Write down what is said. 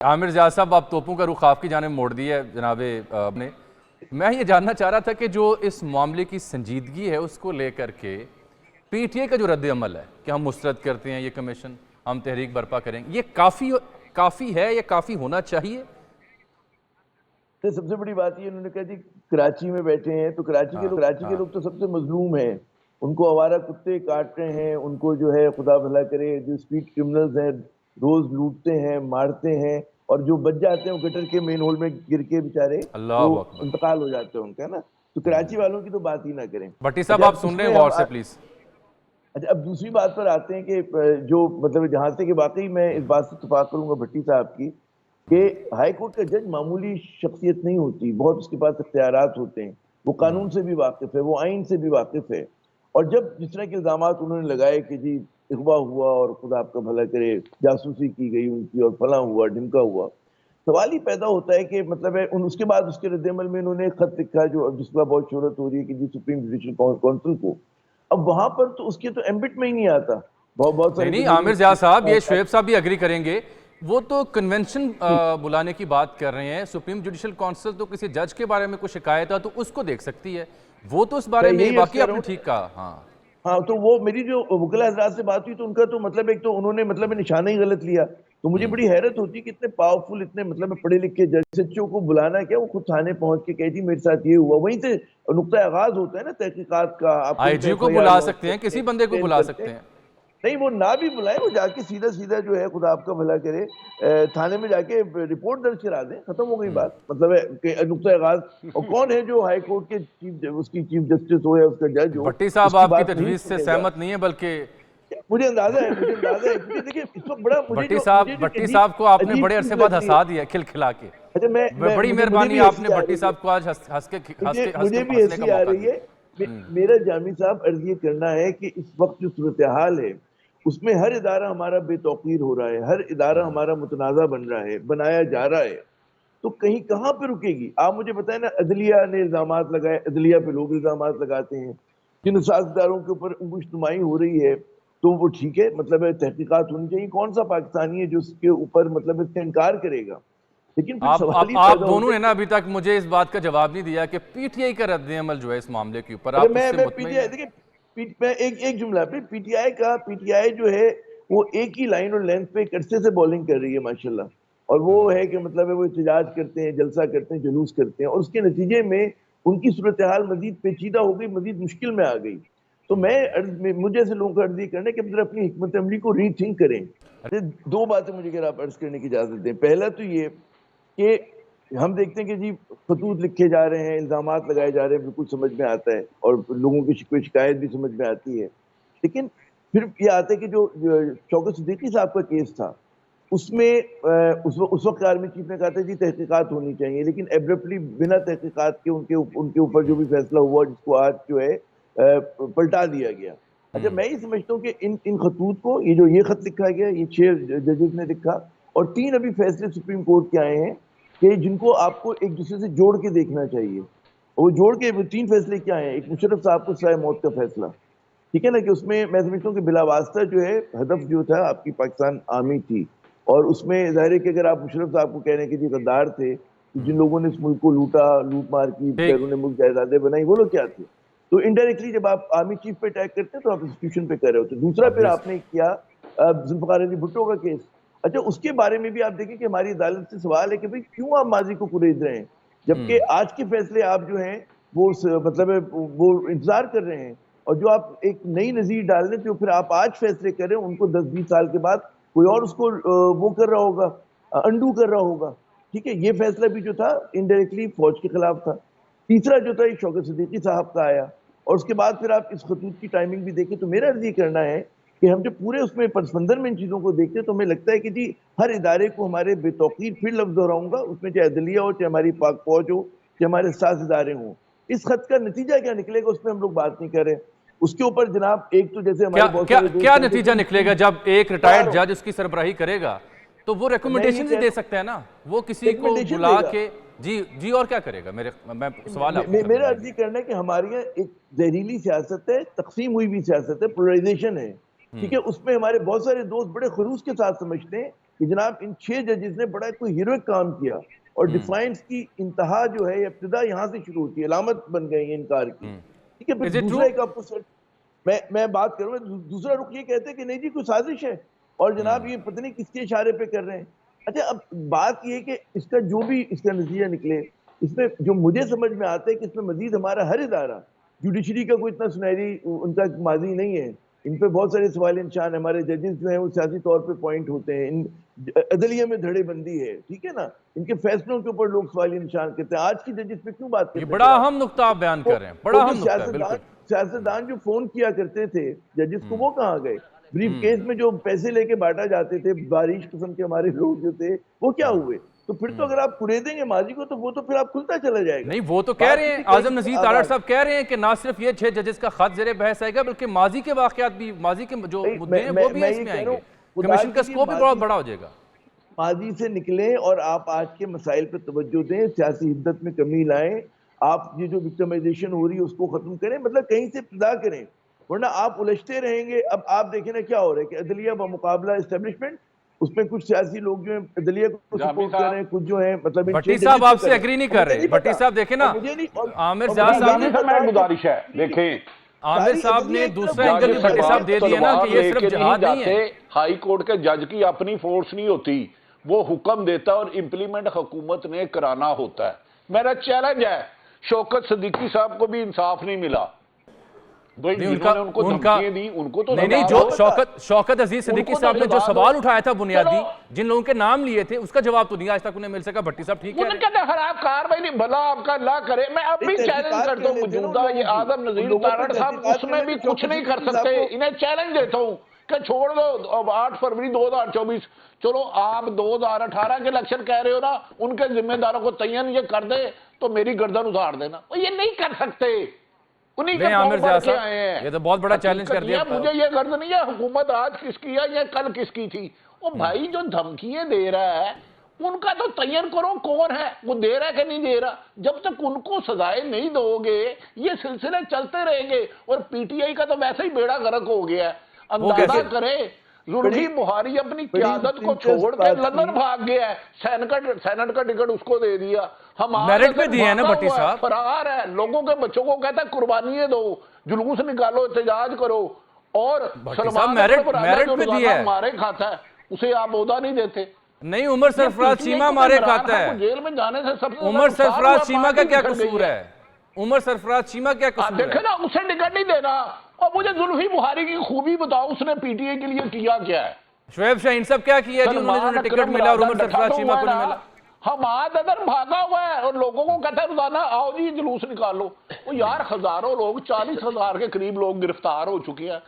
عامر زیاد صاحب، آپ توپوں کا رخ آپ کی جانب موڑ دیا ہے جناب نے. میں یہ جاننا چاہ رہا تھا کہ جو اس معاملے کی سنجیدگی ہے اس کو لے کر کے پی ٹی آئی کا جو رد عمل ہے کہ ہم مسترد کرتے ہیں یہ کمیشن، ہم تحریک برپا کریں گے، یہ کافی ہے یا کافی ہونا چاہیے؟ سب سے بڑی بات یہ انہوں نے کہا جی کراچی میں بیٹھے ہیں تو کراچی کے لوگ تو سب سے مظلوم ہیں، ان کو آوارہ کتے کاٹ رہے ہیں، ان کو جو ہے خدا بھلا کرے جو اسٹریٹ کرمنلز ہیں روز لوٹتے ہیں مارتے ہیں، اور جو بچ جاتے ہیں وہ گٹر کے مین ہول میں گر کے بیچارے اللہ وہ اکبر. انتقال ہو جاتے ہیں ان کا نا. تو کراچی والوں کی تو بات ہی نہ کریں. بھٹی صاحب اچھا آپ سن رہے ہیں غور سے پلیز. اچھا اب دوسری بات پر آتے ہیں کہ جو مطلب جہاں سے کہ واقعی میں اس بات سے اتفاق کروں گا بھٹی صاحب کی کہ ہائی کورٹ کا جج معمولی شخصیت نہیں ہوتی، بہت اس کے پاس اختیارات ہوتے ہیں، وہ قانون سے بھی واقف ہے، وہ آئین سے بھی واقف ہے. اور جب جس طرح کے الزامات انہوں نے لگائے کہ جی اغوا ہوا اور خدا آپ کا بھلا کرے جاسوسی کی گئی ان کی اور فلاں ہوا ڈھمکا ہوا، سوال ہی پیدا ہوتا ہے کہ مطلب ہے اس کے بعد اس کے رد عمل میں انہوں نے خط لکھا جو جس کا بہت شہرت ہو رہی ہے کہ جی سپریم جوڈیشل کونسل کو. اب وہاں پر تو اس کے تو ایمبٹ میں ہی نہیں آتا. بہت سارے نہیں عامر زیاد صاحب، یہ شعیب صاحب بھی اگری کریں گے، وہ تو کنونشن بلانے کی بات کر رہے ہیں. سپریم جوڈیشل کونسل تو کسی جج کے بارے میں کوئی شکایت ہے تو اس کو دیکھ سکتی ہے، وہ تو اس بارے میں باقی آپ نے ٹھیک کہا. ہاں تو وہ میری جو وکلا حضرات سے بات ہوئی تو ان کا تو مطلب ایک تو انہوں نے مطلب نشانہ ہی غلط لیا. تو مجھے بڑی حیرت ہوتی کہ اتنے پاورفل اتنے مطلب پڑھے لکھے جج ایچ او کو بلانا کیا وہ خود تھانے پہنچ کے کہہ جی میرے ساتھ یہ ہوا. وہیں سے نقطہ آغاز ہوتا ہے نا تحقیقات کا. آپ آئی جی کو بلا سکتے ہیں، کسی بندے کو بلا سکتے ہیں. نہیں وہ نہ بھی بلائیں، وہ جا کے سیدھا جو ہے خدا آپ کا بھلا کرے تھانے میں جا کے رپورٹ درج کرا دیں، ختم ہو گئی بات. مطلب ہے کہ نقطہ آغاز. اور کون ہے جو ہائی کورٹ کے اس کی چیف جسٹس ہو یا اس کا جج ہو بھٹی اس صاحب کی آپ کی بات نہیں تجویز سے سنے گا؟ سہمت نہیں ہے بلکہ مجھے اندازہ ہے کیونکہ دیکھیں اس وقت بڑا بھٹی صاحب کو آپ نے عجیب بڑے عرصے چیز بعد لگتی ہے. ہنسا دیا کھلکھلا کے. اچھا بڑی مجھے مہربانی بھی آپ نے ہنسی آ بھٹی رہی ہے، صاحب کو آج مجھے بھی ہنسنے کا ہنسی آ موقع رہی دیا. ہے. میرا جامی صاحب عرض یہ کرنا ہے کہ اس وقت جو صورتحال ہے اس میں ہر ادارہ ہمارا بے توقیر ہو رہا ہے، ہر ادارہ ہمارا متنازع بن رہا ہے، بنایا جا رہا ہے. تو کہیں کہاں پہ رکے گی؟ آپ مجھے بتائیں نا، عدلیہ نے الزامات لگائے، عدلیہ پہ لوگ الزامات لگاتے ہیں، جن سازداروں کے اوپر اجتماعی ہو رہی ہے تو وہ ٹھیک ہے، مطلب ہے تحقیقات ہونی چاہیے. کون سا پاکستانی ہے جو اس کے اوپر مطلب اس کا انکار کرے گا؟ لیکن پھر سوال ہی آپ پیدا دونوں ہوتا نے نا ہے ابھی تک مجھے اس بات کا جواب نہیں دیا کہ پی ٹی آئی کا رد عمل جو ہے اس معاملے کے اوپر اچھا آپ اس سے میں پی ٹی مطمئن آئی ہیں؟ دیکھیں میں ایک جملہ پہ پی ٹی آئی جو ہے وہ ایک ہی لائن اور لینتھ پہ ایک عرصے سے بولنگ کر رہی ہے ماشاءاللہ. اور وہ ہے کہ مطلب ہے وہ احتجاج کرتے ہیں، جلسہ کرتے ہیں، جلوس کرتے ہیں، اور اس کے نتیجے میں ان کی صورتحال مزید پیچیدہ ہو گئی، مزید مشکل میں آ گئی. تو مجھے ایسے لوگوں کا عرض یہ کرنا ہے کہ مطلب اپنی حکمت عملی کو ری تھنک کریں. دو باتیں مجھے اگر آپ عرض کرنے کی اجازت دیں. پہلا تو یہ کہ ہم دیکھتے ہیں کہ جی خطوط لکھے جا رہے ہیں، الزامات لگائے جا رہے ہیں، بالکل سمجھ میں آتا ہے اور لوگوں کی شکایت بھی سمجھ میں آتی ہے. لیکن پھر یہ آتا ہے کہ جو شوکت صدیقی صاحب کا کیس تھا اس میں اس وقت آرمی چیف نے کہا تھا جی تحقیقات ہونی چاہیے، لیکن ایبرپٹلی بنا تحقیقات کے ان کے اوپر جو بھی فیصلہ ہوا جس کو آج جو ہے پلٹا دیا گیا. اچھا میں یہ سمجھتا ہوں کہ ان خطوط کو یہ خط لکھا گیا، یہ 6 ججز نے لکھا اور 3 ابھی فیصلے سپریم کورٹ کے آئے ہیں کہ جن کو آپ کو ایک دوسرے سے جوڑ کے دیکھنا چاہیے. وہ جوڑ کے 3 فیصلے کیا ہیں؟ ایک مشرف صاحب کو سزائے موت کا فیصلہ، ٹھیک ہے نا، کہ اس میں سمجھتا ہوں کہ بلا واسطہ جو ہے ہدف جو تھا آپ کی پاکستان آرمی تھی. اور اس میں ظاہر ہے کہ اگر آپ مشرف صاحب کو کہہ رہے ہیں کہ جی غدار تھے، جن لوگوں نے اس ملک کو لوٹا، لوٹ مار کی، بیرون ملک جائیدادیں بنائی، وہ لوگ کیا تھے؟ تو انڈائریکٹلی جب آپ آرمی چیف پہ اٹیک کرتے ہیں تو آپ انسٹیٹیوشن پہ کر رہے ہوتے. دوسرا پھر آپ نے کیا ذوالفقار علی بھٹو کا کیس. اچھا اس کے بارے میں بھی آپ دیکھیں کہ ہماری عدالت سے سوال ہے کہ بھئی کیوں آپ ماضی کو کریز رہے ہیں جبکہ آج کے فیصلے آپ جو ہیں وہ مطلب وہ انتظار کر رہے ہیں. اور جو آپ ایک نئی نظیر ڈال دیں جو پھر آپ آج فیصلے کریں ان کو 10-20 سال کے بعد کوئی اور اس کو وہ کر رہا ہوگا، انڈو کر رہا ہوگا. ٹھیک ہے، یہ فیصلہ بھی جو تھا انڈائریکٹلی فوج کے خلاف تھا. تیسرا جو تھا یہ شوکت صدیقی صاحب کا آیا. اور اس کے بعد پھر آپ اس خطوط کی ٹائمنگ بھی دیکھیں تو میرا عرض یہ کرنا ہے کہ ہم جب پورے اس میں پس منظر میں ان چیزوں کو دیکھتے ہیں تو ہمیں لگتا ہے کہ جی ہر ادارے کو ہمارے بے توقیر پھر لفظ دہراؤں گا اس میں چاہے عدلیہ ہو، چاہے ہماری پاک فوج ہو، چاہے ہمارے ساز ادارے ہوں، اس خط کا نتیجہ کیا نکلے گا اس میں ہم لوگ بات نہیں کر رہے. اس کے اوپر جناب ایک تو جیسے ہمارے بہت سارے کیا دوست ہیں نتیجہ نکلے گا جب ایک ریٹائرڈ جج اس کی سربراہی کرے گا تو وہ ریکمنڈیشن ہی دے سکتا ہے نا، وہ کسی کو ریکمنڈیشن دے بلا گا. کے جی اور کیا کرے گا؟ میں سوال آپ سے میرا کرنا عرض یہ کرنا ہے کہ ہماری یہاں ایک زہریلی سیاست ہے، تقسیم ہوئی بھی سیاست ہے، پولرائزیشن ہے. ٹھیک ہے، اس میں ہمارے بہت سارے دوست بڑے خلوص کے ساتھ سمجھتے ہیں کہ جناب ان 6 ججز نے بڑا کوئی ہیروئک کام کیا اور ڈیفائنس کی انتہا جو ہے ابتدا یہاں سے شروع ہوتی ہے، علامت بن گئی ہے انکار کی، ٹھیک ہے. پھر Is it دوسرا true? ایک آپ کو میں بات کروں، دوسرا رخ یہ کہتے ہیں کہ نہیں جی کوئی سازش ہے اور جناب یہ پتہ نہیں کس کے اشارے پہ کر رہے ہیں. اچھا اب بات یہ ہے کہ اس کا جو بھی اس کا نتیجہ نکلے، اس میں جو مجھے سمجھ میں آتا ہے کہ اس میں مزید ہمارا ہر ادارہ، جوڈیشری کا کوئی اتنا سنہری ان کا ماضی نہیں ہے، ان پہ بہت سارے سوال نشان. ہمارے ججز جو ہیں وہ سیاسی طور پہ پوائنٹ ہوتے ہیں، ان عدلیہ میں دھڑے بندی ہے، ٹھیک ہے نا، ان کے فیصلوں کے اوپر لوگ سوال نشان کرتے ہیں. آج کی ججز پہ کیوں بات یہ کرتے ہیں بڑا جناب؟ اہم نقطہ آپ بیان کر رہے ہیں، وہ بڑا جو اہم نقطہ ہے، بالکل. سیاستدان جو فون کیا کرتے تھے ججز کو، وہ کہاں گئے؟ بریف کیس میں جو پیسے لے کے بانٹا جاتے تھے، بارش قسم کے ہمارے لوگ جو تھے، وہ کیا ہوئے؟ تو پھر تو اگر آپ کریدیں گے ماضی کو تو وہ تو پھر آپ کھلتا چلا جائے گا. نہیں وہ تو کہہ رہے ہیں، اعظم نذیر تارڑ صاحب کہہ رہے ہیں کہ نہ صرف یہ 6 ججز کا خط زیر بحث آئے گا بلکہ ماضی کے واقعات بھی، ماضی کے جو مدعے ہیں وہ بھی اس میں آئیں گے، کمیشن کا سکوپ بھی بہت بڑا ہو جائے گا. ماضی سے نکلیں اور آپ آج کے مسائل پہ توجہ دیں، سیاسی حدت میں کمی لائیں، آپ یہ جو وکٹمائزیشن ہو رہی ہے اس کو ختم کریں، مطلب کہیں سے ابتدا کریں، ورنہ آپ الجھتے رہیں گے. اب آپ دیکھیں نا کیا ہو رہا ہے کہ عدلیہ بمقابلہ اسٹیبلشمنٹ، اس میں کچھ سیاسی لوگ جو ہیں عدلیہ کو سپورٹ کر رہے ہیں، کچھ جو ہیں مطلب ان بھٹی 6 صاحب ججز آپ سے ایگری نہیں کر رہے. بھٹی صاحب دیکھیں نا، عامر زیاد صاحب نے، میں گزارش ہے دیکھیں، عامر صاحب نے دوسرا اینگل بھی بھٹی صاحب دے دیا نا کہ یہ صرف جہاد نہیں ہے. ہائی کورٹ کے جج کی اپنی فورس نہیں ہوتی، وہ حکم دیتا ہے اور امپلیمنٹ حکومت نے کرانا ہوتا ہے. میرا چیلنج ہے، شوکت صدیقی صاحب کو بھی انصاف نہیں ملا. نہیں جو شوکت عزیز صدیقی صاحب نے جو سوال اٹھایا تھا بنیادی، جن لوگوں کے نام لیے تھے، اس کا جواب تو نہیں آج تک انہیں مل سکا. بھٹی صاحب ٹھیک ہے، انہوں نے کہتے ہیں خراب کاروائی نہیں، بھلا آپ کا اللہ کرے. میں اب بھی چیلنج کرتا ہوں موجودہ یہ اعظم نذیر تارڑ صاحب اس میں بھی کچھ نہیں کر سکتے. انہیں چیلنج دیتا ہوں کہ چھوڑ دو 8 فروری 2024، چلو آپ 2018 کے الیکشن کہہ رہے ہو نا، ان کے ذمہ داروں کو تعین یہ کر دے تو میری گردن اتار دینا. وہ یہ نہیں کر سکتے، انہی کے پاؤں بڑھ کے آئے ہیں. یہ تو بہت بڑا چیلنج کر دیا. مجھے یہ غرض نہیں ہے حکومت آج کس کی ہے یا کل کس کی تھی. وہ بھائی جو دھمکیاں دے رہا ہے ان کا تو تعین کرو کون ہے، وہ دے رہا ہے کہ نہیں دے رہا. جب تک ان کو سزائیں نہیں دو گے یہ سلسلے چلتے رہیں گے. اور پی ٹی آئی کا تو ویسے ہی بیڑا غرق ہو گیا ہے. اندازہ کرے زلفی بخاری اپنی قیادت کو چھوڑ کے لندن بھاگ گیا ہے، سینٹ کا ٹکٹ اس کو دے دیا. میرٹ پہ دیے ہیں نا بھٹی صاحب، فرار ہے. لوگوں کے بچوں کو کہتا ہے قربانیاں دو، جلوس نکالو، احتجاج کرو. اور سلمان میرٹ پہ دیے ہے، مارے کھاتا ہے، اسے آپ عہدہ نہیں دیتے. نہیں عمر سرفراز چیمہ مارے کھاتا ہے. جیل میں جانے سے سب سے عمر سرفراز چیمہ کا کیا قصور ہے؟ عمر سرفراز چیمہ کیا قصور ہے؟ دیکھیں نا اسے ٹکٹ نہیں دینا. اور مجھے زلفی بخاری کی خوبی بتاؤ، اس نے پی ٹی اے کے لیے کیا کیا ہے؟ شعیب شاہین صاحب کیا کیا جی؟ انہوں نے ٹکٹ ملا اور عمر سرفراز چیمہ کو نہیں ملا. حماد ادر بھاگا ہوا ہے اور لوگوں کو کہتا ہے روزانہ آؤ جی جلوس نکالو. وہ یار ہزاروں لوگ، 40,000 کے قریب لوگ گرفتار ہو چکے ہیں.